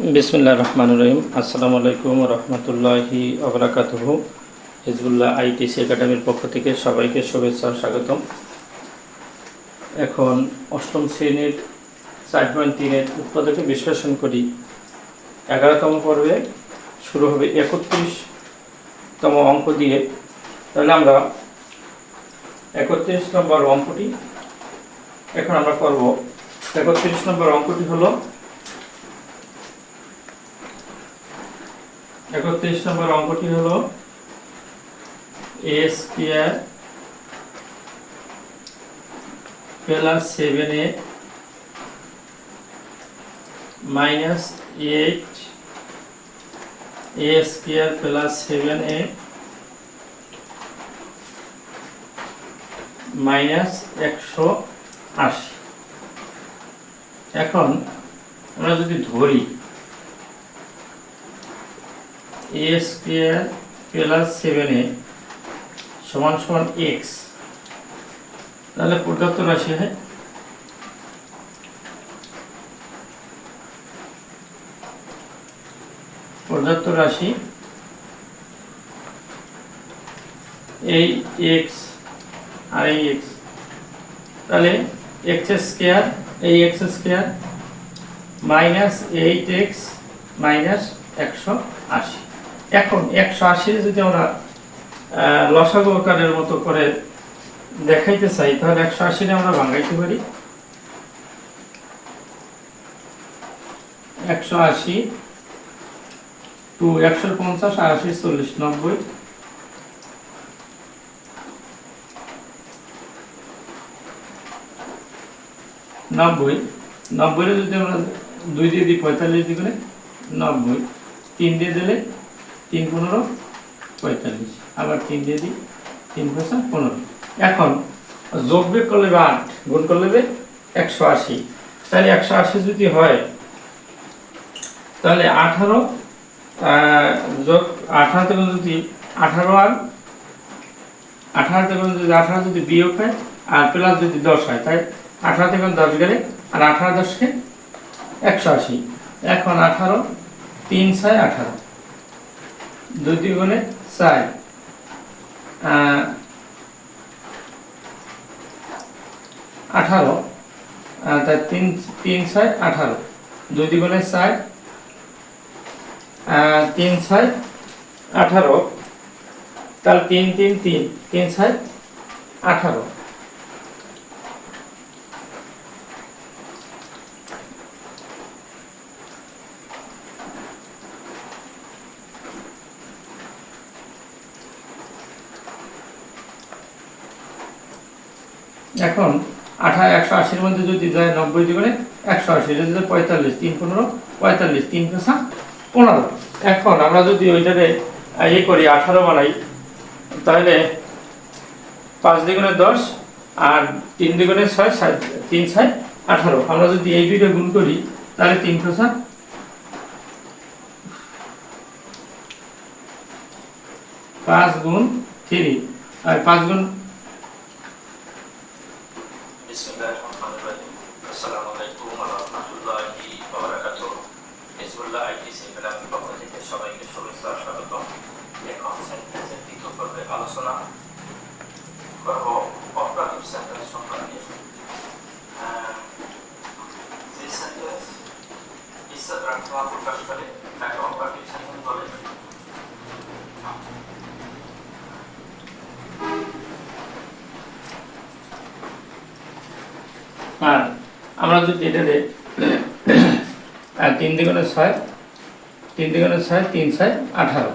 বিসমিল্লাহির রহমানির রহিম। আসসালামু আলাইকুম রহমতুল্লাহি ওয়া হিজবুল্লাহ আইটিসি একাডেমির পক্ষ থেকে সবাইকে শুভেচ্ছা ও স্বাগতম। এখন অষ্টম শ্রেণীর 4.3-এর উৎপাদকে বিশ্লেষণ করি 11তম পর্বে শুরু হবে 31তম অঙ্ক দিয়ে। তাহলে আমরা 31 নম্বর অঙ্কটি এখন আমরা করব। 31 নম্বর অঙ্কটি হলো 31 নম্বর অঙ্কটি হলো a square plus 7a minus 8 a square plus 7a minus 180। এখন আমরা যদি ধরি a স্কয়ার প্লাস 7a সমান সমান x, তাহলে প্রদত্ত রাশি হয় প্রদত্ত রাশি এই x আর এই x, তাহলে x স্কয়ার এই x square minus 8x minus 180। এখন 180 যদি আমরা লসাগু আকারের মতো করে দেখাইতে চাই, তাহলে 180 আমরা ভাঙাইতে পারি। 180 টু 150 80 40 90 90 90 যদি আমরা 2 দিয়ে দিই 45 দিয়ে 90, 3 দিয়ে দিলে 3 15 45, আবার 3 দিয়ে দিই 3 15। এখন যোগ বিয়োগ করলে 8, গুণ করলে 180। তাহলে 180 যদি হয় তাহলে 18 যোগ 18 থেকে যদি 18 আর 18 থেকে যদি 18 যদি বিয়োগ হয় আর প্লাস যদি 10 হয়, তাই 18 থেকে 10 গেলে আর 18 10কে 180। এখন 18 3 6 18 2 2 গুণে 4 18, তাই 3 3 6 18 2 2 গুণে 4 3 6 18, তাহলে 3 3 3 3 6 18। এখন 180 এর মধ্যে যদি যায় 90 দিয়ে 180, যদি 45 3 15 45 3 15। এখন আমরা যদি ওইটারে করি 18 বানাই, তাহলে 5 দ্বিগুণে 10 আর 3 দ্বিগুণে 6 3 6 18। আমরা যদি এই দুইটা গুণ করি তাহলে 3 5 গুণ 3 আর 5 গুণ। আসসালামু আলাইকুম ওয়া রাহমাতুল্লাহি ওয়া বারাকাতুহু। হিজবুল্লাহ আইটিসি একাডেমির পক্ষ থেকে সবাইকে শুভেচ্ছা ও স্বাগতম। এখন সেন্টেন্সের দ্বিতীয় পর্বে আলোচনা করব অপারেটিভ সেন্টেন্স সম্পর্কে। যে সেন্টেন্স ইচ্ছা প্রার্থনা প্রকাশ করে তাকে অপারেটিভ সেন্টেন্স বলে। আমরা যদি এটাতে 3 দ্বিগুণে 6 3 দ্বিগুণে 6 3 6 18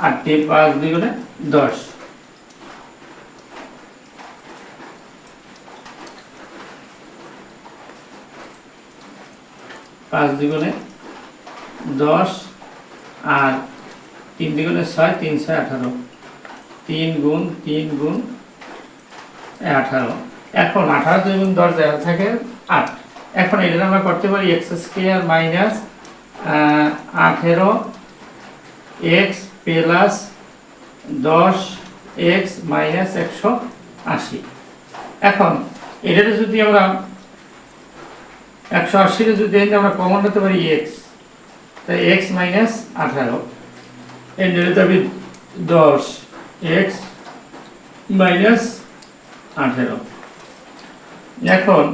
আর 5 দ্বিগুণে 10, 5 দ্বিগুণে 10 আর 3 দ্বিগুণে 6 3 6 18 3 গুণ 3 গুণ 18। এখন 18 2 গুণ 10 দেওয়া থাকে 8। এখন এটা আমরা করতে পারি x square minus 18 x plus 10 x minus 180। এখন এটাতে যদি আমরা 180 যদি আমরা কমন নিতে পারি x, তাই x মাইনাস 18 এর নিচে হবে 10 x মাইনাস 18। এখন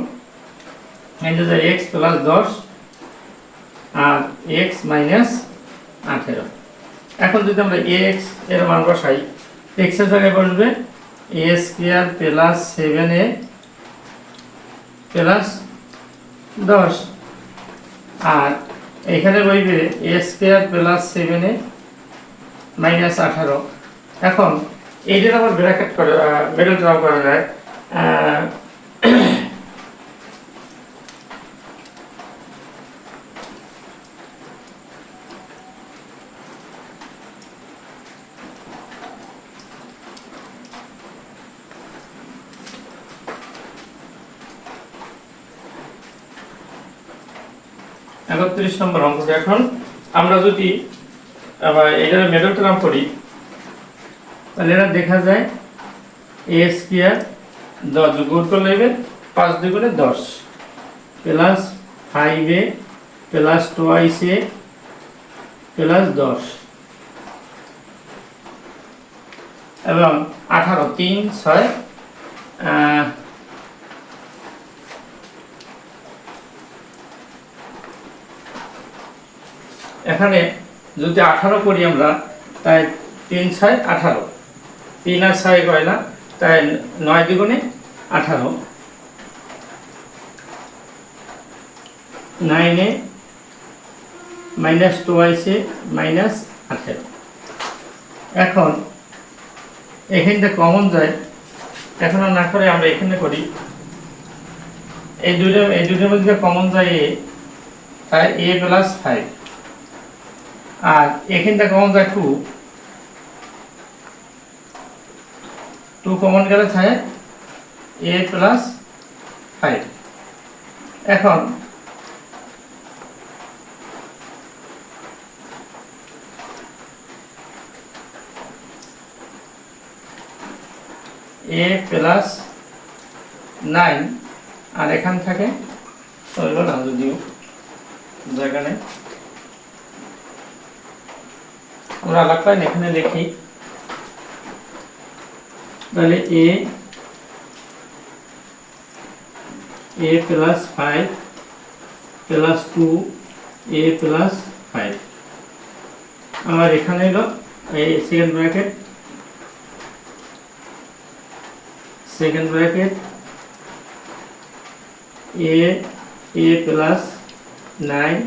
এখানে যে x প্লাস 10 আর x মাইনাস 18। এখন যদি আমরা ax এর মান বসাই, x এর জায়গায় বসবে a square plus 7a plus 10 আর এখানে বসবে a square plus 7a minus 18। এখন এইটার আবার ব্র্যাকেট করে মিডল টার্ম করা যায়। এখন 30 নম্বর অঙ্কটা। এখন আমরা যদি আবার এটার মিডল টার্ম করি তাহলে এটা দেখা যায় a স্কয়ার 10 গুণ করলে হবে 5 দুগুণে 10 plus 5a plus 2a plus 10 এবং 18 3 6 এখানে যদি 18 করি আমরা তাই 3 6 18, 3 আর 6 হয় না, তাই 9 দুগুণে 18 9a মাইনাস 2a মাইনাস 18। এখন এখানটা কমন যায়, এখন আর না করে আমরা এখানে করি এই দুইটার মধ্যে কমন যায় a, তাই a প্লাস 5 আর এখানটা কমন যায় 2 কমন গেলে থাকে a প্লাস 5। এখন a প্লাস 9 আর এখান থাকে হইল না, যদিও জায়গা নেই আমরা আলাদা পাই এখানে লিখি, তাহলে a plus 5 plus 2a plus 5। আমার এখানে হলো এই second bracket a plus 9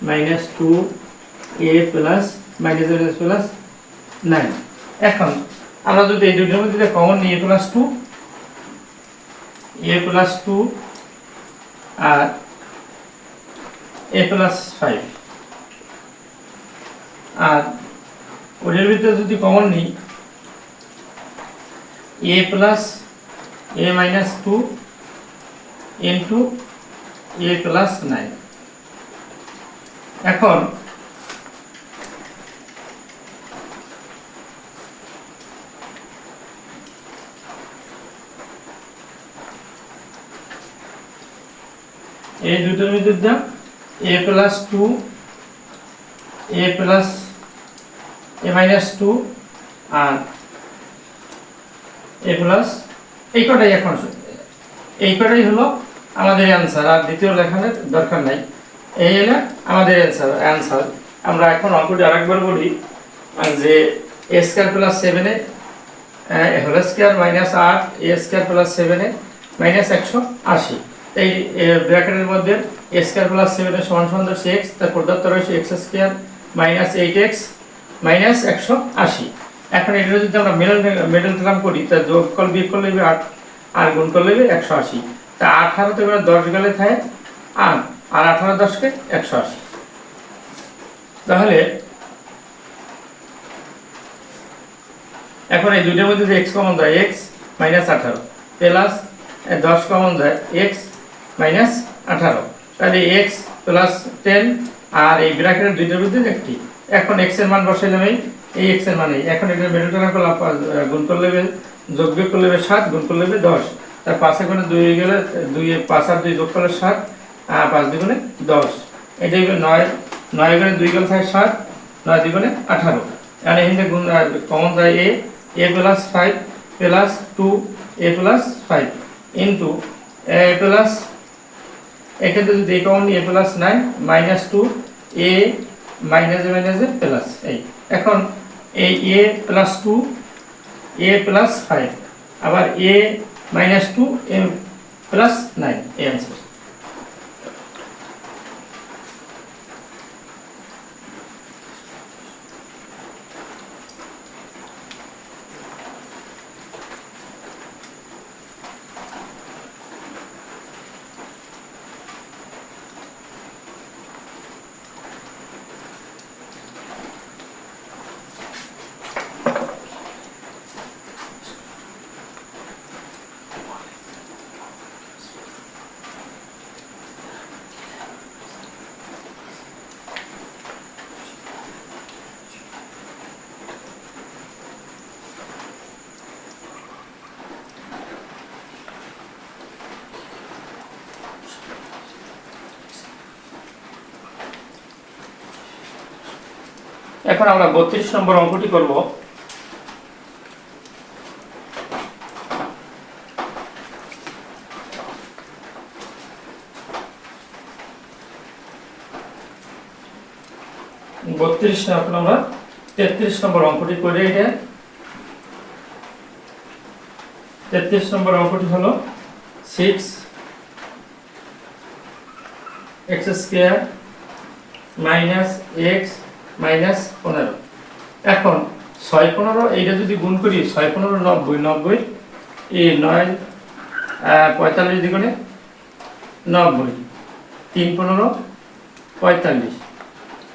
minus 2a plus minus plus 9। এখন আমরা যদি এই দুটোর মধ্যে কমন নিই a প্লাস 2 আর a প্লাস 5 আর ওদের ভিতরে যদি কমন নিই a plus a minus 2 into a plus 9। এখন এই দুটোর মধ্যে দাম a plus 2 a plus a minus 2 আর a প্লাস এই কটাই, এখন এই কটাই হলো আমাদের অ্যান্সার, আর দ্বিতীয় লেখানোর দরকার নাই। এই হলো আমাদের অ্যান্সার। আমরা এখন অঙ্কটি আরেকবার বলি যে a square plus 7a whole square minus 8 a square plus 7a minus 180। এই ব্র্যাকেটের মধ্যে a স্কয়ার প্লাস 7a সমান সমান 10x, তার প্রদত্ত রয়েছে x square minus 8x minus 180। এখন এটা যদি আমরা মিডল টার্ম করি তা যোগফল বিয়োগ করলে 8 আর গুণ করলে 180। তা 18 তে 10 গেলে থাকে 8 আর 18 10 কে 180। তাহলে এখন এই দুইটার মধ্যে যে x কমন যায় x মাইনাস 18 প্লাস 10 কমন যায় x মাইনাস 18, তাহলে x প্লাস 10 আর এই ব্র্যাকেটের দুইটার মধ্যে একটি। এখন x এর মান বসাইলাম এই x এর মানে, এখন এটা মিডল টার্ম করলাম গুণ করলে যোগ বিয়োগ করলে 7 গুণ করলে 10, তার 5 এ গুণে 2 গেলে 2 5 আর 2 যোগ করলে 7 আর 5 দুগুণে 10, এটাই 9 9 গুণে 2 গেল থাকে 7, 9 2 গুণে 18। আর এখানে গুণ কমন যায় a plus 5 plus 2a plus 5 into a plus এক্ষেত্রে যদি a কমন নিই a plus 9 minus 2a minus A plus এই। এখন এই a প্লাস 2 a প্লাস 5 আবার a মাইনাস 2 a প্লাস 9 এই অ্যান্সার। এখন আমরা 32 নম্বর অঙ্কটি করব। এখন আমরা 33 নম্বর অঙ্কটি করে। এটা 33 নম্বর অঙ্কটি হলো 6x² মাইনাস x মাইনাস 15। এখন 6 15 এইটা যদি গুণ করি 6 15 90 90 এই 9 45 দ্বিগুণে 90 3 15 45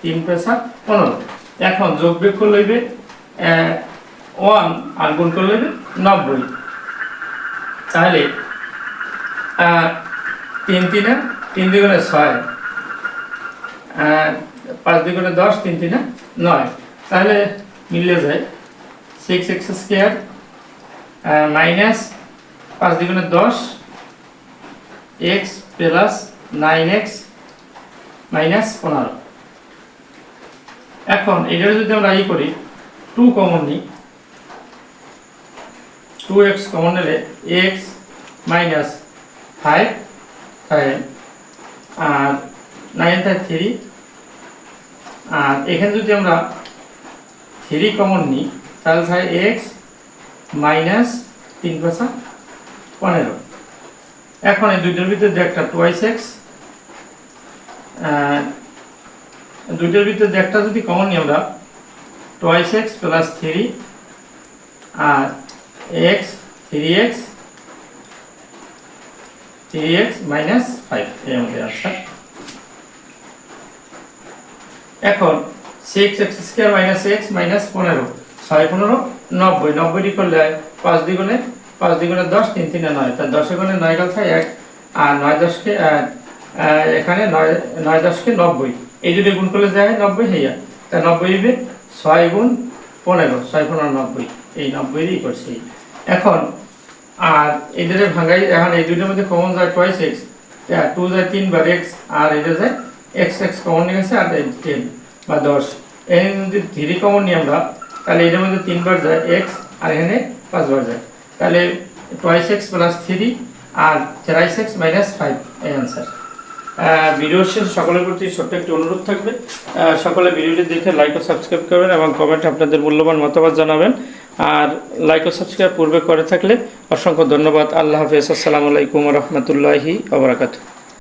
3 পয়সা 15। এখন যোগ বিয়োগ করে লইবে 1 আর গুণ করে লইবে 90। তাহলে 3 3 3 দ্বিগুণে 6 5 দ্বিগুণে 10 3 3 9। তাহলে মিলে যায় 6x² minus 5 দ্বিগুণে 10 x plus 9x minus 15। এখন এটা যদি আমরা করি 2 কমন নিই, 2x কমন নিলে x মাইনাস 5 আর 9 থাকে 3। আর এখানে যদি আমরা 3 কমন নিই তাহলে থাকে x মাইনাস 3 পয়সা 15। এখন এই দুইটার ভিতরে একটা টুয়াইস x, দুইটার ভিতরে একটা যদি কমন নিই আমরা টুয়াইস x প্লাস 3 আর x 3x মাইনাস 5 এই আমাদের আনসার। এখন 6x² মাইনাস x মাইনাস 15 6 15 90 90 করলে 5 দ্বিগুণে 10 3 3 9 তার 10 গুণে 9 গেল থাকে 1 আর 9 10 কে এখানে 9 10 কে 90 এই দুটো গুণ করলে যায় 90 হইয়া তা 90 হবে 6 গুণ 15 6 15 90 এই 90 এরই করছি। এখন আর এদের ভাঙাই এখন এই দুটোর মধ্যে কমন যায় টুয়াইস x 2 যায় 3 বার x আর এটা যায় x কমন নিয়ে গেছে আর 10 বা 10। এখানে যদি 3 কমন নিই আমরা তাহলে এর মধ্যে 3 বার যায় x আর এখানে 5 বার যায়, তাহলে টুয়াইস x প্লাস 3 আর থ্রাইস x মাইনাস 5 এই অ্যান্সার। ভিডিওর শেষে সকলের প্রতি ছোট্ট একটি অনুরোধ থাকবে, সকলে ভিডিওটি দেখে লাইক ও সাবস্ক্রাইব করবেন এবং কমেন্টে আপনাদের মূল্যবান মতামত জানাবেন। আর লাইক ও সাবস্ক্রাইব পূর্বে করে থাকলে অসংখ্য ধন্যবাদ। আল্লাহ হাফেজ। আসসালামু আলাইকুম ওয়া রাহমাতুল্লাহি ওয়া বারাকাতুহু।